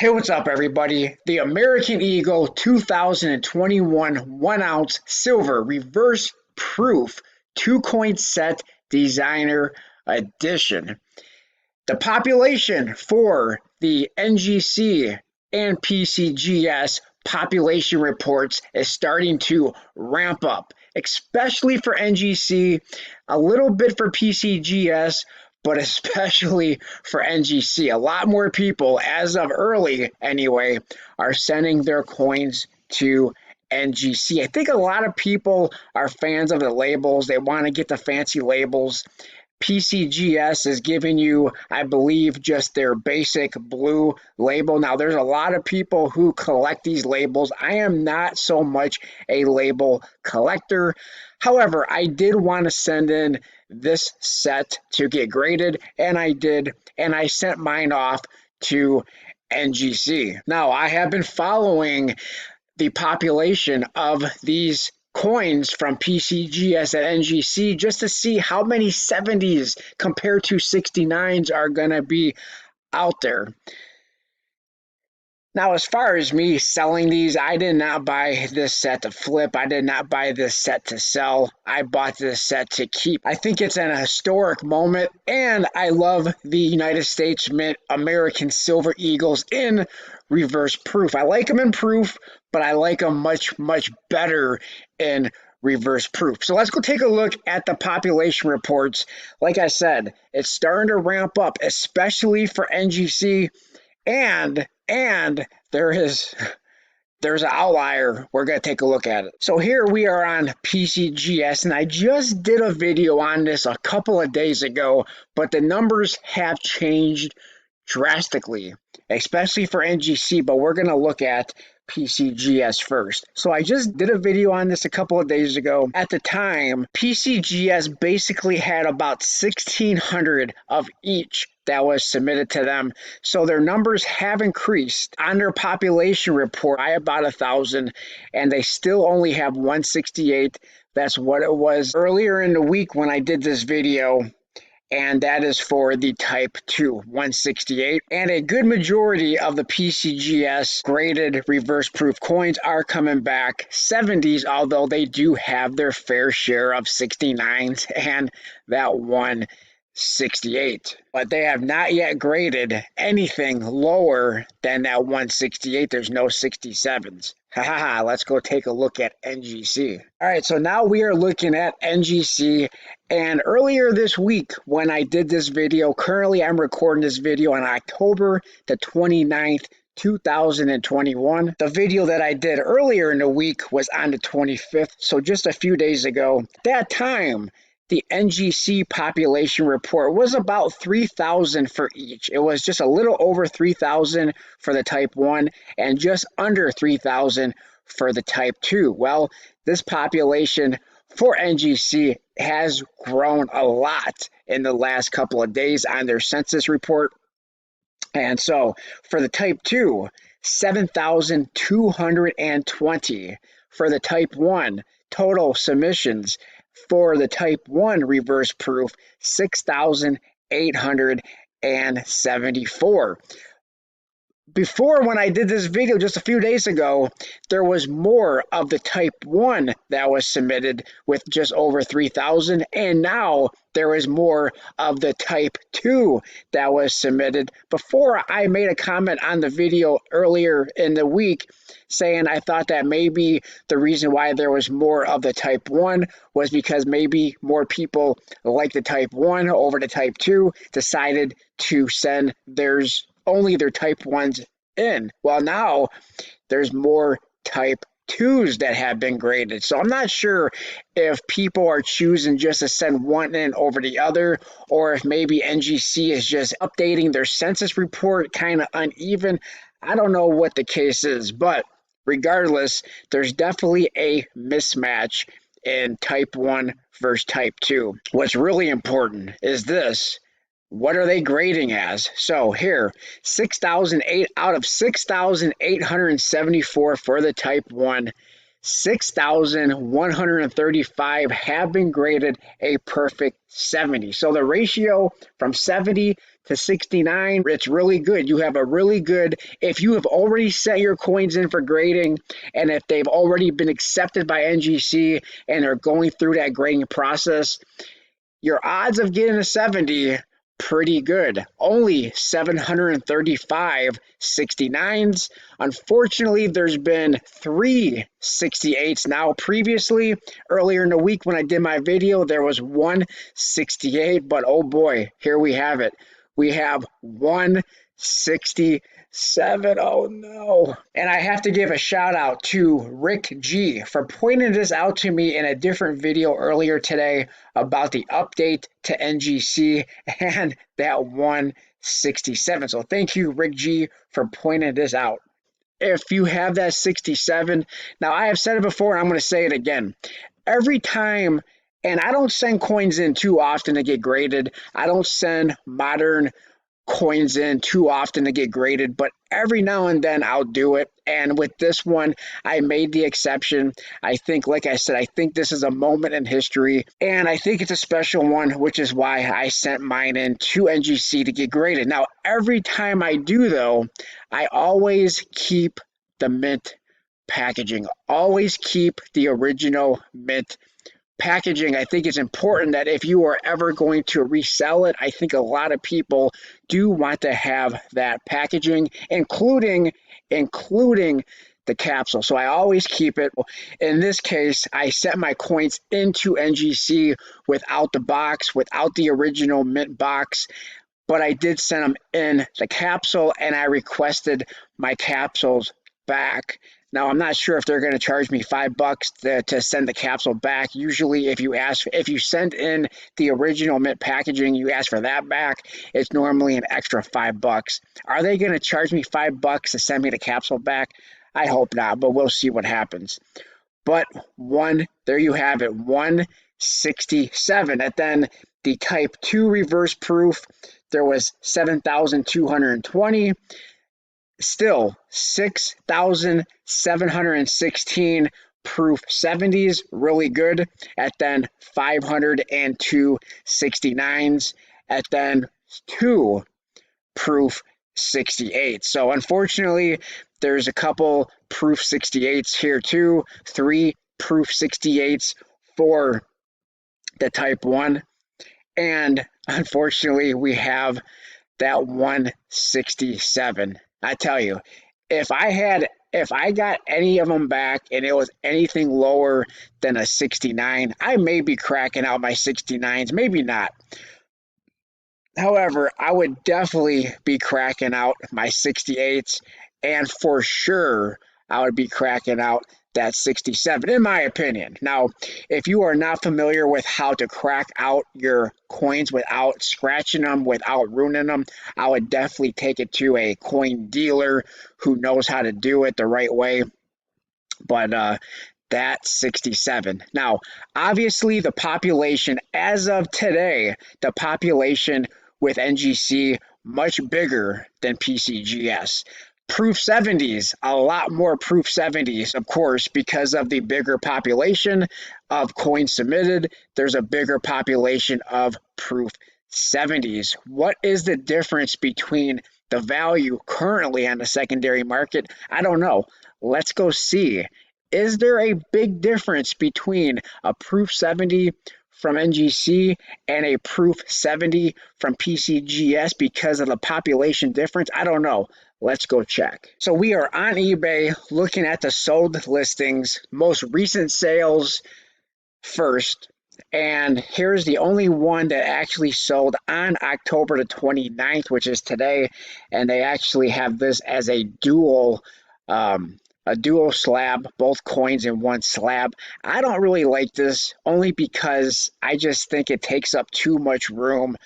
Hey, what's up, everybody? The American Eagle 2021 1 ounce silver reverse proof 2 coin set designer edition. The population for the NGC and PCGS population reports is starting to ramp up, especially for NGC, a little bit for PCGS, but especially for NGC. A lot more people, as of early anyway, are sending their coins to NGC. I think a lot of people are fans of the labels. They want to get the fancy labels. PCGS is giving you, I believe, just their basic blue label. Now, there's a lot of people who collect these labels. I am not so much a label collector. However, I did want to send in this set to get graded, and I did, and I sent mine off to NGC. Now, I have been following the population of these coins from PCGS at NGC just to see how many 70s compared to 69s are going to be out there. Now, as far as me selling these, I did not buy this set to flip. I did not buy this set to sell. I bought this set to keep. I think it's an historic moment, and I love the United States Mint American Silver Eagles in reverse proof. I like them in proof, but I like them much, much better in reverse proof. So let's go take a look at the population reports. Like I said, it's starting to ramp up, especially for NGC, and there's an outlier. We're going to take a look at it. So here we are on PCGS, and I just did a video on this a couple of days ago, but the numbers have changed drastically, especially for NGC, but we're going to look at PCGS first. So I just did a video on this a couple of days ago. At the time, PCGS basically had about 1,600 of each that was submitted to them. So their numbers have increased. On their population report, by about 1,000, and they still only have 168. That's what it was earlier in the week when I did this video. And that is for the Type 2, 168. And a good majority of the PCGS graded reverse proof coins are coming back 70s, although they do have their fair share of 69s and that 168. But they have not yet graded anything lower than that 168. There's no 67s. Let's go take a look at NGC. All right, so now we are looking at NGC, and earlier this week when I did this video, currently I'm recording this video on October the 29th, 2021. The video that I did earlier in the week was on the 25th, so just a few days ago. At that time, the NGC population report was about 3,000 for each. It was just a little over 3,000 for the Type 1 and just under 3,000 for the Type 2. Well, this population for NGC has grown a lot in the last couple of days on their census report. And so for the Type 2, 7,220. For the Type 1, total submissions for the Type 1 reverse proof, 6,874. Before, when I did this video just a few days ago, there was more of the Type 1 that was submitted with just over 3,000, and now there is more of the Type 2 that was submitted. Before, I made a comment on the video earlier in the week saying I thought that maybe the reason why there was more of the Type 1 was because maybe more people like the Type 1 over the Type 2 decided to send theirs only their Type 1s in. Well, now there's more Type 2s that have been graded. So I'm not sure if people are choosing just to send one in over the other, or if maybe NGC is just updating their census report kind of uneven. I don't know what the case is, but regardless, there's definitely a mismatch in Type 1 versus Type 2. What's really important is this. What are they grading as? So here, 6,008 out of 6,874 for the Type 1, 6,135 have been graded a perfect 70. So the ratio from 70 to 69, it's really good. You have a really good, if you have already set your coins in for grading, and if they've already been accepted by NGC and are going through that grading process, your odds of getting a 70, pretty good. Only 735 69s. Unfortunately, there's been 3 68s now. Previously, earlier in the week when I did my video, there was 1 68, but oh boy, here we have it. We have 1 67. Oh no. And I have to give a shout out to Rick G for pointing this out to me in a different video earlier today about the update to NGC and that 167. So thank you, Rick G, for pointing this out. If you have that 67, now I have said it before and I'm going to say it again. Every time, and I don't send coins in too often to get graded. I don't send modern coins in too often to get graded, but every now and then I'll do it. And with this one, I made the exception. I think, like I said, I think this is a moment in history, and I think it's a special one, which is why I sent mine in to NGC to get graded. Now, every time I do, though, I always keep the mint packaging, always keep the original mint packaging. I think it's important that if you are ever going to resell it, I think a lot of people do want to have that packaging, including the capsule. So I always keep it. In this case, I set my coins into NGC without the box, without the original mint box, but I did send them in the capsule and I requested my capsules back. Now, I'm not sure if they're going to charge me $5 to send the capsule back. Usually, if you send in the original mint packaging, you ask for that back, it's normally an extra $5. Are they going to charge me $5 to send me the capsule back? I hope not, but we'll see what happens. But there you have it, 167. And then the Type 2 reverse proof, there was 7,220. Still 6,716 proof 70s, really good. At then 502 69s, at then 2 proof 68. So unfortunately, there's a couple proof 68s here too, 3 proof 68s for the Type 1. And unfortunately, we have that 167. I tell you, if I got any of them back and it was anything lower than a 69, I may be cracking out my 69s, maybe not. However, I would definitely be cracking out my 68s, and for sure, I would be cracking out that 67, in my opinion. Now, if you are not familiar with how to crack out your coins without scratching them, without ruining them, I would definitely take it to a coin dealer who knows how to do it the right way. But that 67. Now, obviously, the population, as of today, the population with NGC, much bigger than PCGS. Proof 70s, a lot more proof 70s, of course, because of the bigger population of coins submitted. There's a bigger population of proof 70s. What is the difference between the value currently on the secondary market? I don't know. Let's go see. Is there a big difference between a proof 70 from NGC and a proof 70 from PCGS because of the population difference? I don't know. Let's go check. So we are on eBay looking at the sold listings, most recent sales first. And here's the only one that actually sold on October the 29th, which is today. And they actually have this as a dual slab, both coins in one slab. I don't really like this only because I just think it takes up too much room.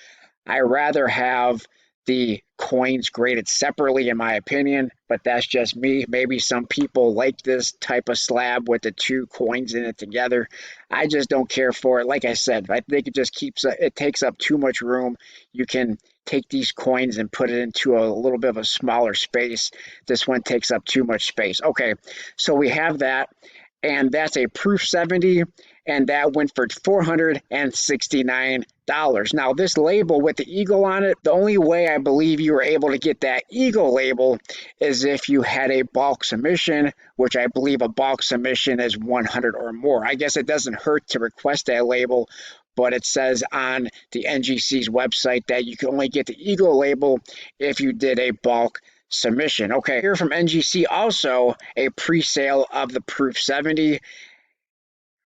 I rather have the coins graded separately, in my opinion, but that's just me. Maybe some people like this type of slab with the 2 coins in it together. I just don't care for it. Like I said, I think it takes up too much room. You can take these coins and put it into a little bit of a smaller space. This one takes up too much space. Okay, so we have that, and that's a proof 70, and that went for $469. Now, this label with the eagle on it, the only way I believe you were able to get that eagle label is if you had a bulk submission, which I believe a bulk submission is 100 or more. I guess it doesn't hurt to request that label, but it says on the NGC's website that you can only get the eagle label if you did a bulk submission. Okay, here from NGC also a pre-sale of the Proof 70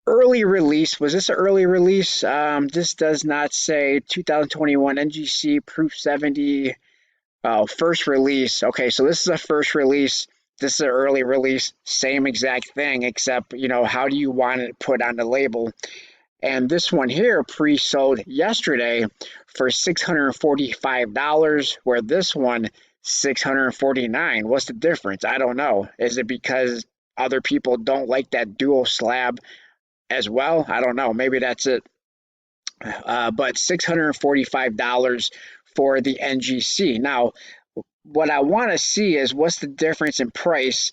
early release. Was this an early release? This does not say 2021 NGC Proof 70 first release. Okay, so this is a first release. This is an early release. Same exact thing, except, how do you want it put on the label? And this one here pre-sold yesterday for $645, where this one $649. What's the difference? I don't know. Is it because other people don't like that dual slab as well? I don't know. Maybe that's it. But $645 for the NGC. Now, what I want to see is what's the difference in price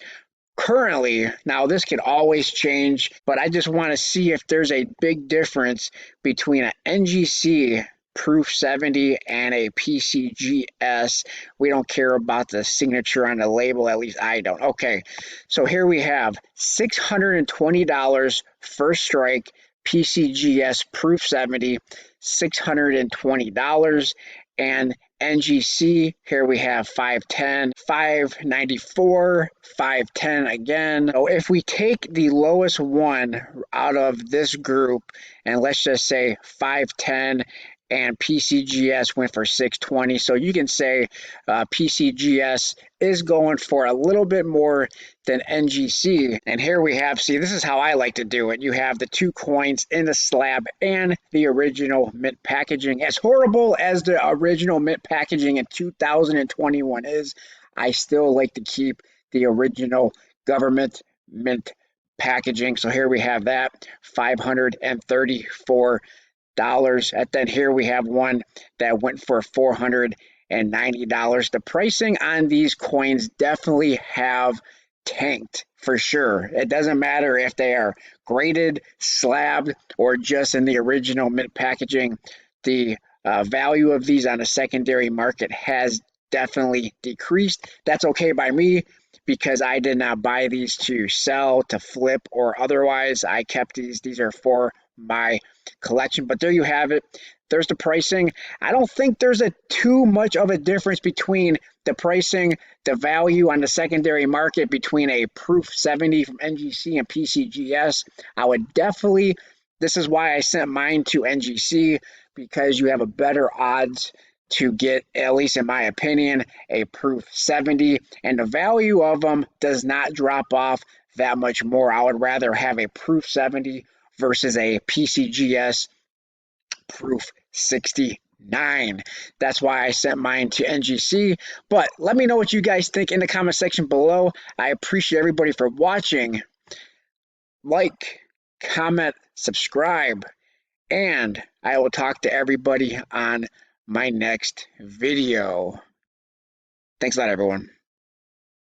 currently. Now, this could always change, but I just want to see if there's a big difference between an NGC Proof 70 and a PCGS. We don't care about the signature on the label, at least I don't. Okay, so here we have $620 first strike PCGS Proof 70, $620, and NGC, here we have 510, 594, 510 again. So if we take the lowest one out of this group, and let's just say 510, and PCGS went for 620. So you can say PCGS is going for a little bit more than NGC. And here we have, see, this is how I like to do it. You have the two coins in the slab and the original mint packaging. As horrible as the original mint packaging in 2021 is, I still like to keep the original government mint packaging. So here we have that, $534. And then here we have one that went for $490. The pricing on these coins definitely have tanked for sure. It doesn't matter if they are graded, slabbed, or just in the original mint packaging. The value of these on a secondary market has definitely decreased. That's okay by me because I did not buy these to sell, to flip, or otherwise. I kept these. These are for my collection. But there you have it. There's the pricing. I don't think there's too much of a difference between the pricing, the value on the secondary market between a Proof 70 from NGC and PCGS. I would definitely, this is why I sent mine to NGC, because you have a better odds to get, at least in my opinion, a Proof 70, and the value of them does not drop off that much more. I would rather have a Proof 70 versus a PCGS Proof 69. That's why I sent mine to NGC. But let me know what you guys think in the comment section below. I appreciate everybody for watching. Like, comment, subscribe, and I will talk to everybody on my next video. Thanks a lot, everyone.